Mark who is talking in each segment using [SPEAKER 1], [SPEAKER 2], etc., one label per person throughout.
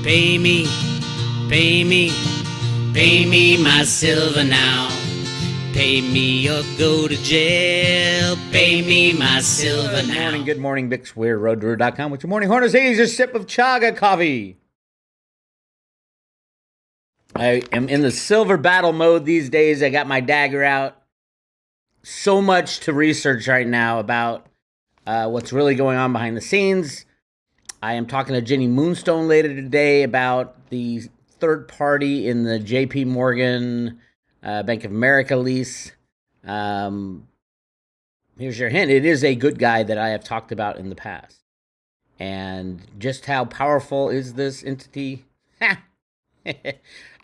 [SPEAKER 1] Pay me, pay me, pay me my silver now. Pay me or go to jail. Pay me my silver now.
[SPEAKER 2] Good morning, Bix Weir, roadtoruda.com. With your morning horners, here's your sip of chaga coffee. I am in the silver battle mode these days. I got my dagger out. So much to research right now about what's really going on behind the scenes. I am talking to Jenny Moonstone later today about the third party in the JP Morgan Bank of America lease. Here's your hint. It is a good guy that I have talked about in the past. And just how powerful is this entity?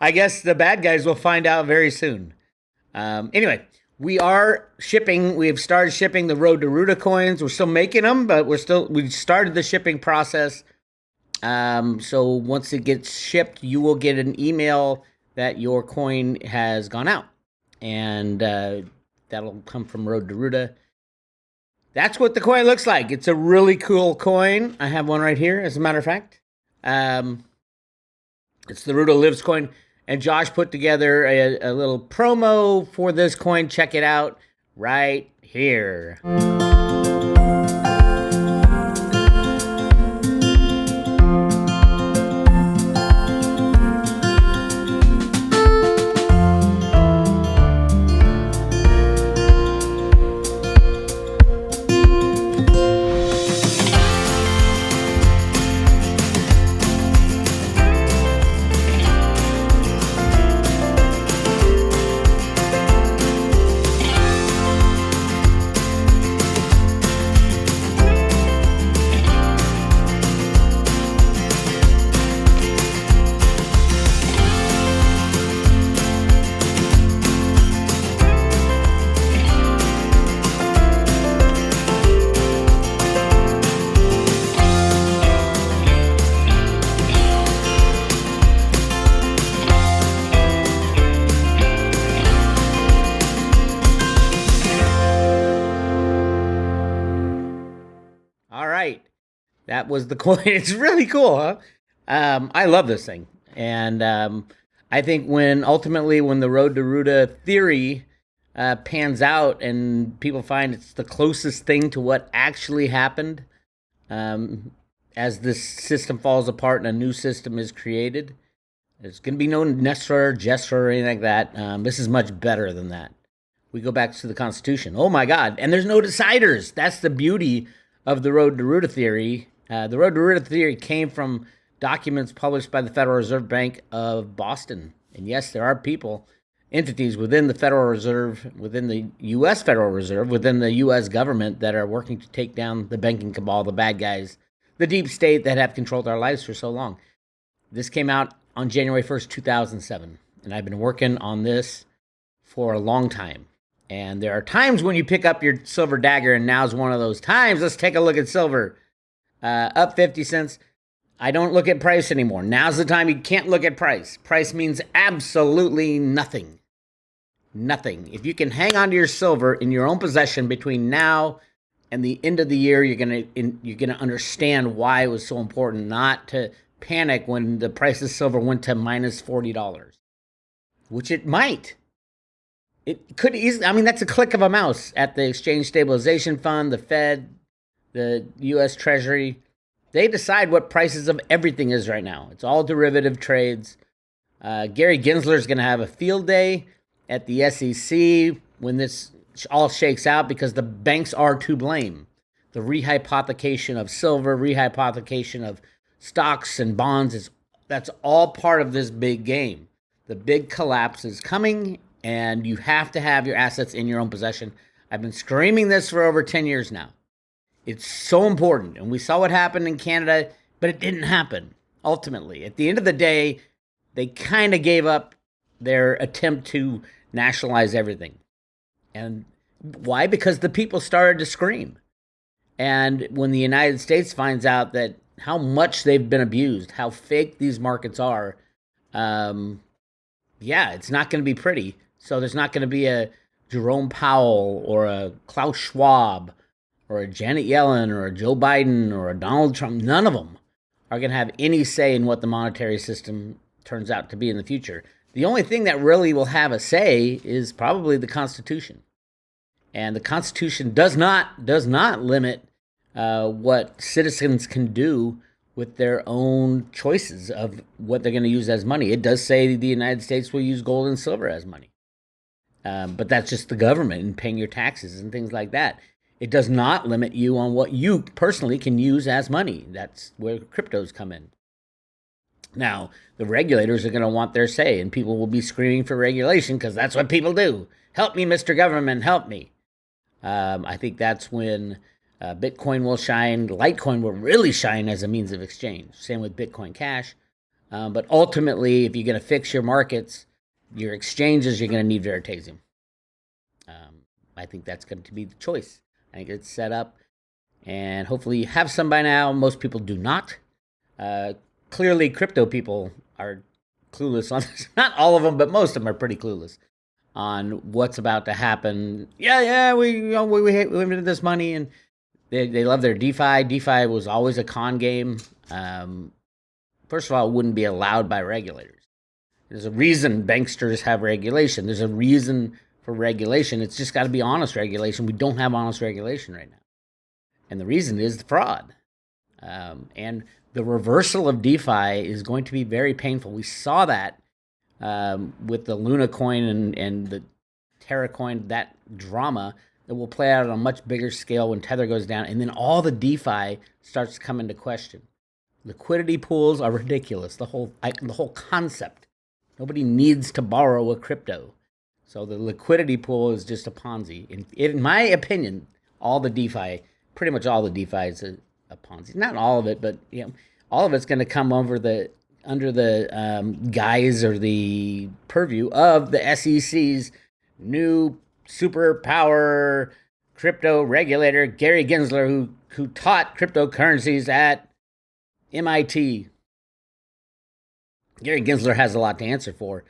[SPEAKER 2] I guess the bad guys will find out very soon. Anyway, we are shipping. We have started shipping the Road to Ruda coins. We're still making them, but we started the shipping process. So once it gets shipped, you will get an email that your coin has gone out, and that'll come from Road to Ruda. That's what the coin looks like. It's a really cool coin. I have one right here, as a matter of fact. It's the Ruda Lives coin, and Josh put together a little promo for this coin. Check it out right here. All right, that was the coin. It's really cool, huh? I love this thing, and I think when the Road to Ruda theory pans out and people find it's the closest thing to what actually happened, as this system falls apart and a new system is created, there's going to be no Nestor or Jester or anything like that. This is much better than that. We go back to the Constitution. Oh my God, and there's no deciders. That's the beauty of the Road to Ruda theory. The Road to Ruda theory came from documents published by the Federal Reserve Bank of Boston. And yes, there are entities within the Federal Reserve, within the U.S. Federal Reserve, within the U.S. government that are working to take down the banking cabal, the bad guys, the deep state that have controlled our lives for so long. This came out on January 1st, 2007. And I've been working on this for a long time. And there are times when you pick up your silver dagger, and now's one of those times. Let's take a look at silver. Up 50 cents. I don't look at price anymore. Now's the time you can't look at price. Price means absolutely nothing. Nothing. If you can hang on to your silver in your own possession between now and the end of the year, you're gonna understand why it was so important not to panic when the price of silver went to minus $40, which it might. It could easily, that's a click of a mouse at the Exchange Stabilization Fund, the Fed, the U.S. Treasury. They decide what prices of everything is right now. It's all derivative trades. Gary Gensler is going to have a field day at the SEC when this all shakes out because the banks are to blame. The rehypothecation of silver, rehypothecation of stocks and bonds, that's all part of this big game. The big collapse is coming, and you have to have your assets in your own possession. I've been screaming this for over 10 years now. It's so important. And we saw what happened in Canada, but it didn't happen, ultimately. At the end of the day, they kind of gave up their attempt to nationalize everything. And why? Because the people started to scream. And when the United States finds out that how much they've been abused, how fake these markets are, it's not going to be pretty. So there's not going to be a Jerome Powell or a Klaus Schwab or a Janet Yellen or a Joe Biden or a Donald Trump. None of them are going to have any say in what the monetary system turns out to be in the future. The only thing that really will have a say is probably the Constitution. And the Constitution does not limit what citizens can do with their own choices of what they're going to use as money. It does say the United States will use gold and silver as money. But that's just the government and paying your taxes and things like that. It does not limit you on what you personally can use as money. That's where cryptos come in. Now, the regulators are going to want their say, and people will be screaming for regulation because that's what people do. Help me, Mr. Government, help me. I think that's when Bitcoin will shine. Litecoin will really shine as a means of exchange. Same with Bitcoin Cash. But ultimately, if you're going to fix your markets, your exchanges, you're going to need Veritasium. I think that's going to be the choice. I think it's set up, and hopefully you have some by now. Most people do not. Clearly, crypto people are clueless on this. Not all of them, but most of them are pretty clueless on what's about to happen. We invented this money, and they love their DeFi. DeFi was always a con game. First of all, it wouldn't be allowed by regulators. There's a reason banksters have regulation. There's a reason for regulation. It's just got to be honest regulation. We don't have honest regulation right now. And the reason is the fraud. And the reversal of DeFi is going to be very painful. We saw that with the Luna coin and the Terra coin, that drama that will play out on a much bigger scale when Tether goes down. And then all the DeFi starts to come into question. Liquidity pools are ridiculous. The whole concept. Nobody needs to borrow a crypto. So the liquidity pool is just a Ponzi. In my opinion, pretty much all the DeFi is a Ponzi. Not all of it, but all of it's going to come under the guise or the purview of the SEC's new superpower crypto regulator, Gary Gensler, who taught cryptocurrencies at MIT. Gary Gensler has a lot to answer for.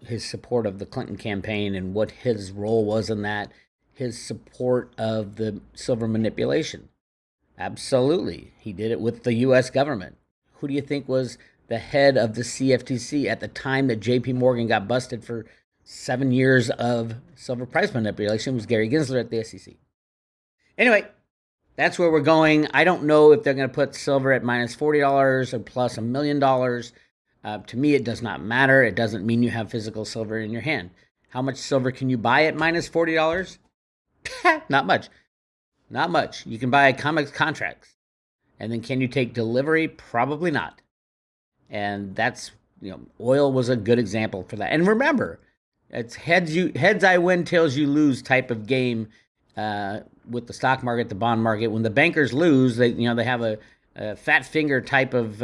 [SPEAKER 2] His support of the Clinton campaign and what his role was in that, his support of the silver manipulation. Absolutely. He did it with the U.S. government. Who do you think was the head of the CFTC at the time that J.P. Morgan got busted for 7 years of silver price manipulation? It was Gary Gensler at the SEC. Anyway, that's where we're going. I don't know if they're going to put silver at minus $40 or plus $1 million. To me, it does not matter. It doesn't mean you have physical silver in your hand. How much silver can you buy at minus $40? Not much. Not much. You can buy COMEX contracts. And then can you take delivery? Probably not. And that's, oil was a good example for that. And remember, it's heads I win, tails you lose type of game with the stock market, the bond market. When the bankers lose, they have a fat finger type of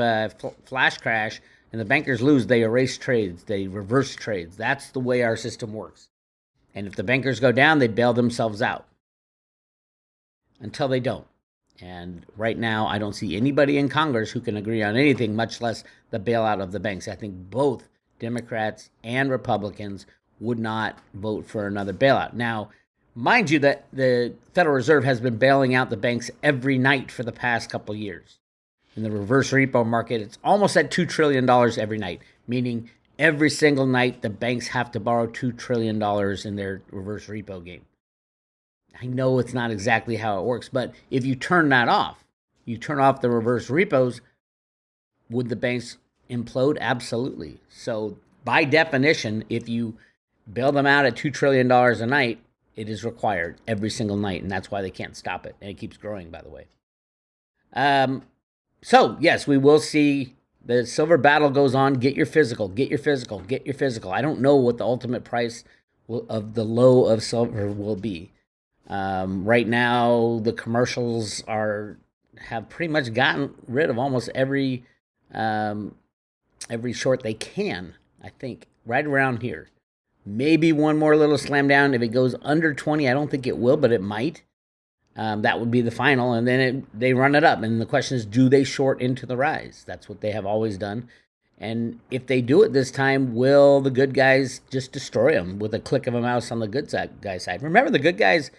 [SPEAKER 2] flash crash. And the bankers lose, they erase trades, they reverse trades. That's the way our system works. And if the bankers go down, they bail themselves out. Until they don't. And right now, I don't see anybody in Congress who can agree on anything, much less the bailout of the banks. I think both Democrats and Republicans would not vote for another bailout. Now, mind you that the Federal Reserve has been bailing out the banks every night for the past couple of years. In the reverse repo market, it's almost at $2 trillion every night, meaning every single night the banks have to borrow $2 trillion in their reverse repo game. I know it's not exactly how it works, but if you turn that off, you turn off the reverse repos, would the banks implode? Absolutely. So by definition, if you bail them out at $2 trillion a night, it is required every single night, and that's why they can't stop it. And it keeps growing, by the way. So, yes, we will see the silver battle goes on. Get your physical, get your physical, get your physical. I don't know what the ultimate price of the low of silver will be. Right now, the commercials have pretty much gotten rid of almost every short they can, I think, right around here. Maybe one more little slam down. If it goes under 20, I don't think it will, but it might. That would be the final, and then they run it up. And the question is, do they short into the rise? That's what they have always done. And if they do it this time, will the good guys just destroy them with a click of a mouse on the good guy side? Remember, the good guys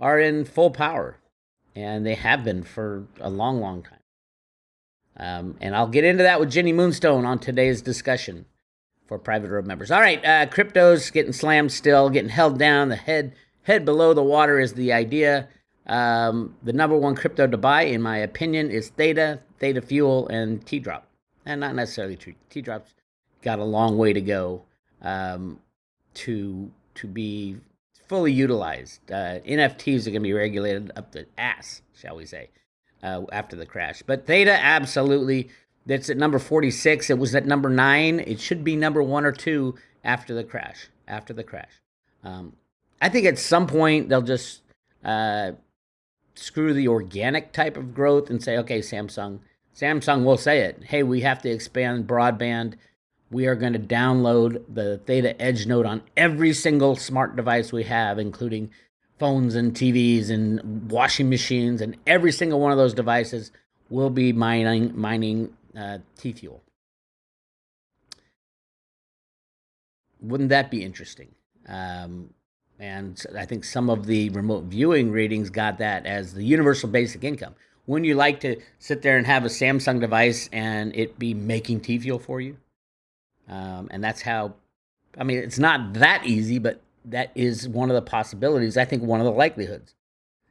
[SPEAKER 2] are in full power, and they have been for a long, long time. And I'll get into that with Jenny Moonstone on today's discussion for private road members. All right, crypto's getting slammed still, getting held down. The head below the water is the idea. The number one crypto to buy, in my opinion, is Theta Fuel, and T-Drop. And not necessarily true. T-Drop's got a long way to go to be fully utilized. NFTs are going to be regulated up the ass, shall we say, after the crash. But Theta, absolutely. That's at number 46. It was at number 9. It should be number 1 or 2 after the crash. I think at some point they'll just screw the organic type of growth and say, okay, Samsung will say it. Hey, we have to expand broadband. We are going to download the Theta Edge node on every single smart device we have, including phones and TVs and washing machines, and every single one of those devices will be mining T-Fuel. Wouldn't that be interesting? And I think some of the remote viewing ratings got that as the universal basic income. Wouldn't you like to sit there and have a Samsung device and it be making T-Fuel for you? And that's how, I mean, it's not that easy, but that is one of the possibilities. I think one of the likelihoods.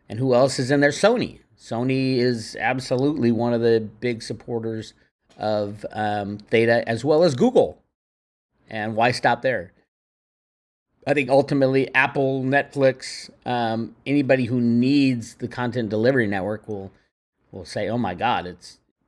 [SPEAKER 2] And who else is in there? Sony. Sony is absolutely one of the big supporters of Theta, as well as Google. And why stop there? I think ultimately Apple, Netflix, anybody who needs the content delivery network will say, oh my God,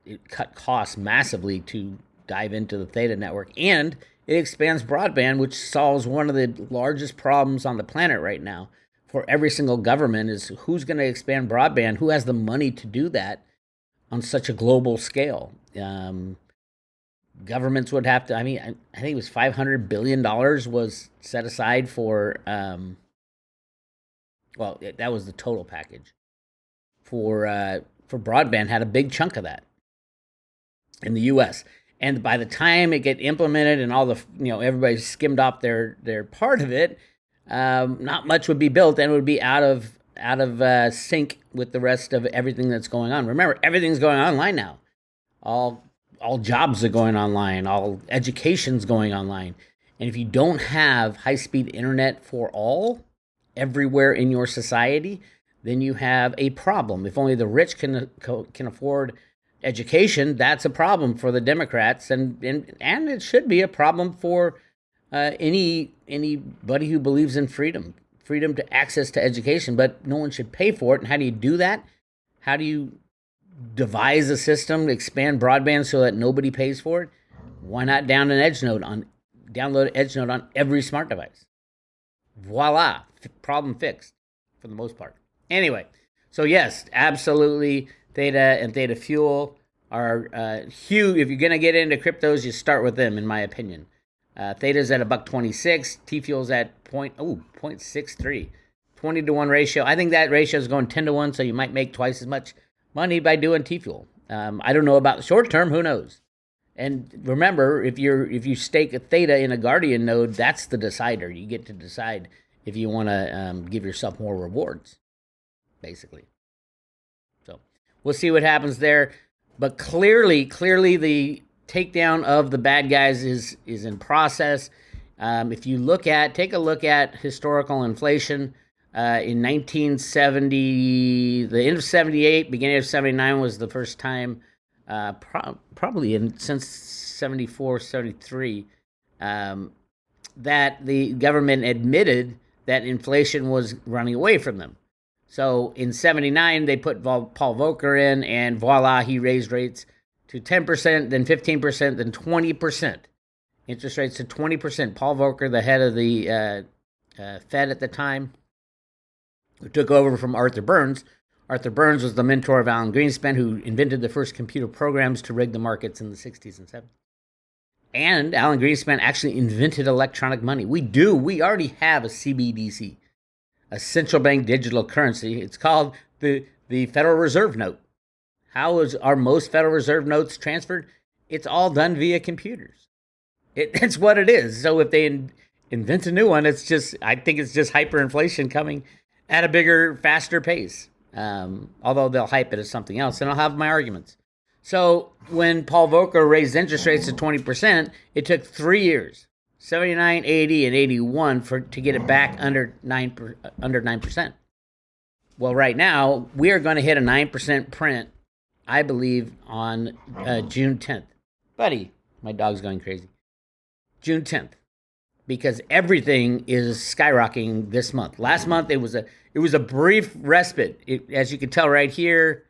[SPEAKER 2] it cut costs massively to dive into the Theta network, and it expands broadband, which solves one of the largest problems on the planet right now for every single government, is who's going to expand broadband, who has the money to do that on such a global scale. Governments would have to, I mean, I think it was $500 billion was set aside for, that was the total package for broadband, had a big chunk of that in the U.S. And by the time it get implemented and all the, everybody skimmed off their part of it, not much would be built, and it would be out of sync with the rest of everything that's going on. Remember, everything's going online now. All jobs are going online. All education's going online. And if you don't have high-speed internet for all everywhere in your society, then you have a problem. If only the rich can afford education, that's a problem for the Democrats, and it should be a problem for anybody who believes in freedom to access to education. But no one should pay for it. And how do you do that? How do you devise a system to expand broadband so that nobody pays for it? Why not download Edge node on every smart device? Voila, problem fixed for the most part. Anyway, so yes, absolutely, Theta and Theta Fuel are huge. If you're going to get into cryptos, you start with them, in my opinion. Theta's at $1.26. T-Fuel's at 0.63. 20 to 1 ratio. I think that ratio is going 10 to 1, so you might make twice as much money by doing T-Fuel. I don't know about the short term. Who knows? And remember, if you stake a Theta in a Guardian node, that's the decider. You get to decide if you want to give yourself more rewards, basically. So we'll see what happens there. But clearly the takedown of the bad guys is in process. If you take a look at historical inflation, in 1970, the end of 78, beginning of 79 was the first time, probably since 74, 73, that the government admitted that inflation was running away from them. So in 79, they put Paul Volcker in, and voila, he raised rates to 10%, then 15%, then 20%. Interest rates to 20%. Paul Volcker, the head of the Fed at the time, who took over from Arthur Burns. Arthur Burns was the mentor of Alan Greenspan, who invented the first computer programs to rig the markets in the 60s and 70s. And Alan Greenspan actually invented electronic money. We already have a CBDC, a central bank digital currency. It's called the Federal Reserve note. How are most Federal Reserve notes transferred? It's all done via computers. It's what it is. So if they invent a new one, I think it's just hyperinflation coming at a bigger, faster pace. Although they'll hype it as something else, and I'll have my arguments. So when Paul Volcker raised interest rates to 20%, it took 3 years, 79, 80, and 81 to get it back under 9%. Well, right now, we are going to hit a 9% print, I believe, on June 10th. Buddy, my dog's going crazy. June 10th. Because everything is skyrocketing this month. Last month, it was a brief respite. As you can tell right here,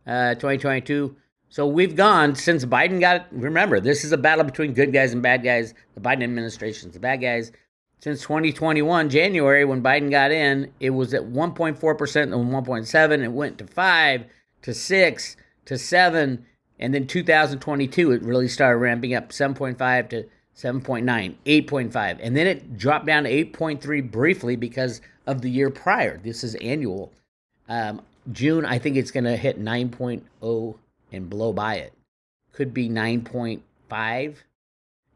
[SPEAKER 2] 2022. So we've gone since Biden got, remember, this is a battle between good guys and bad guys. The Biden administration's the bad guys. Since 2021, January, when Biden got in, it was at 1.4% and 1.7. It went to 5, to 6, to 7. And then 2022, it really started ramping up 7.5 to 7.9, 8.5. And then it dropped down to 8.3 briefly because of the year prior. This is annual. June, I think it's going to hit 9.0 and blow by it. Could be 9.5.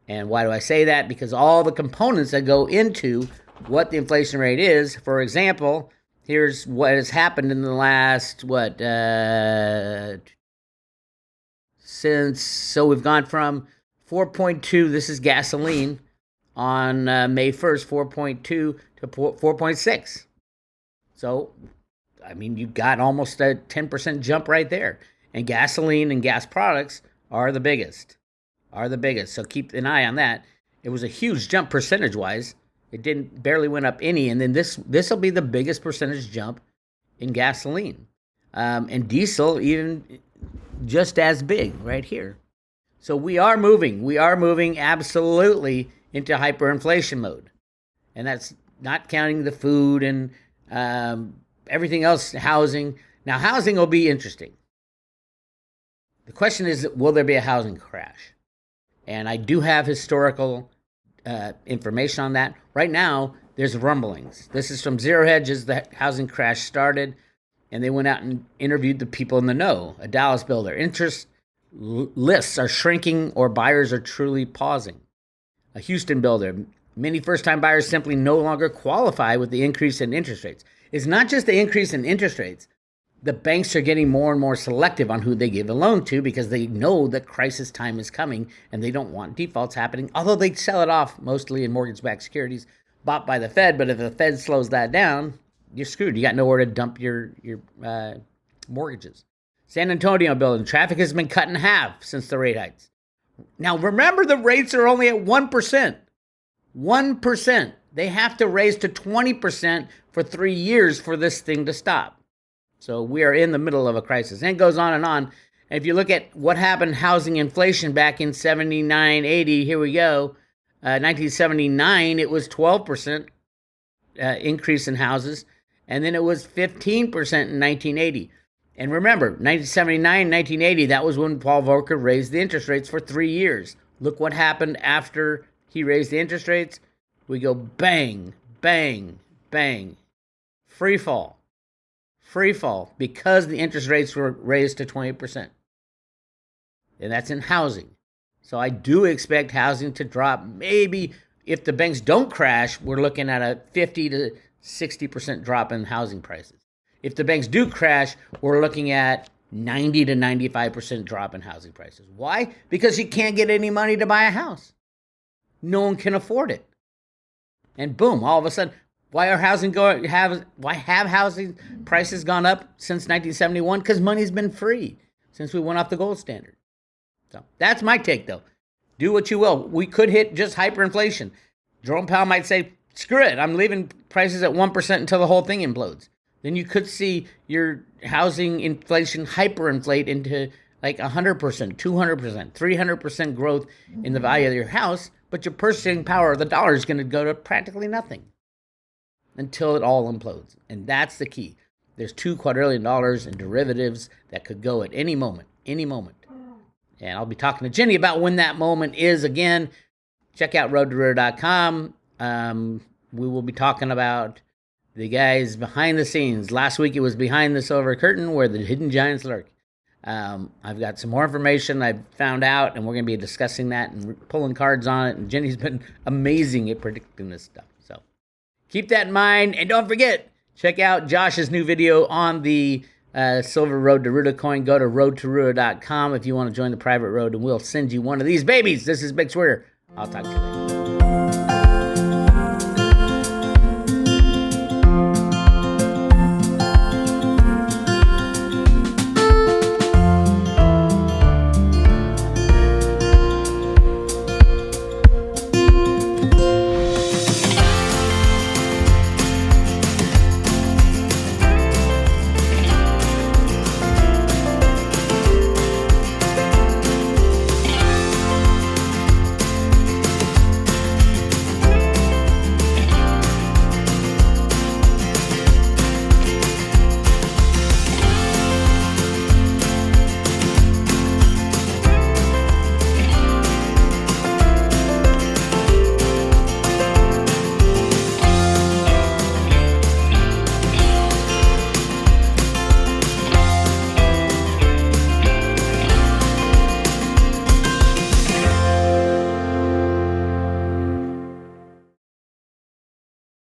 [SPEAKER 2] And why do I say that? Because all the components that go into what the inflation rate is, for example, here's what has happened in the last, so we've gone from 4.2, this is gasoline, on May 1st, 4.2 to 4.6. So, I mean, you've got almost a 10% jump right there. And gasoline and gas products are the biggest. So keep an eye on that. It was a huge jump percentage-wise. It barely went up any. And then this will be the biggest percentage jump in gasoline. And diesel even just as big right here. So we are moving absolutely into hyperinflation mode. And that's not counting the food and everything else, housing. Now, housing will be interesting. The question is, will there be a housing crash? And I do have historical information on that. Right now, there's rumblings. This is from Zero Hedges. The housing crash started, and they went out and interviewed the people in the know. A Dallas builder. Interest lists are shrinking or buyers are truly pausing. A Houston builder. Many first-time buyers simply no longer qualify with the increase in interest rates. It's not just the increase in interest rates. The banks are getting more and more selective on who they give a loan to because they know that crisis time is coming and they don't want defaults happening, although they sell it off mostly in mortgage-backed securities bought by the Fed. But if the Fed slows that down, you're screwed. You got nowhere to dump your mortgages. San Antonio building. Traffic has been cut in half since the rate hikes. Now, remember, the rates are only at 1%. 1%. They have to raise to 20% for 3 years for this thing to stop. So we are in the middle of a crisis. And it goes on and on. And if you look at what happened, housing inflation back in 79, 80, here we go. 1979, it was 12% increase in houses. And then it was 15% in 1980. And remember, 1979, 1980, that was when Paul Volcker raised the interest rates for 3 years. Look what happened after he raised the interest rates. We go bang, bang, bang. Free fall because the interest rates were raised to 20%. And that's in housing. So I do expect housing to drop. Maybe if the banks don't crash, we're looking at a 50 to 60% drop in housing prices. If the banks do crash, we're looking at 90 to 95% drop in housing prices. Why? Because you can't get any money to buy a house. No one can afford it. And boom, all of a sudden, why have housing prices gone up since 1971? Because money's been free since we went off the gold standard. So that's my take, though. Do what you will. We could hit just hyperinflation. Jerome Powell might say, screw it, I'm leaving prices at 1% until the whole thing implodes. Then you could see your housing inflation hyperinflate into like 100%, 200%, 300% growth in the value of your house, but your purchasing power of the dollar is going to go to practically nothing until it all implodes. And that's the key. There's $2 quadrillion in derivatives that could go at any moment. And I'll be talking to Jenny about when that moment is again. Check out roadtoruler.com. We will be talking about the guys behind the scenes. Last week it was Behind the Silver Curtain, where the hidden giants lurk. I've got some more information I've found out, and we're going to be discussing that and pulling cards on it. And Jenny's been amazing at predicting this stuff. So keep that in mind. And don't forget, check out Josh's new video on the Silver Road to Ruta coin, go to roadtoruta.com if you want to join the private road, and we'll send you one of these babies. This is Bix Weir. I'll talk to you later.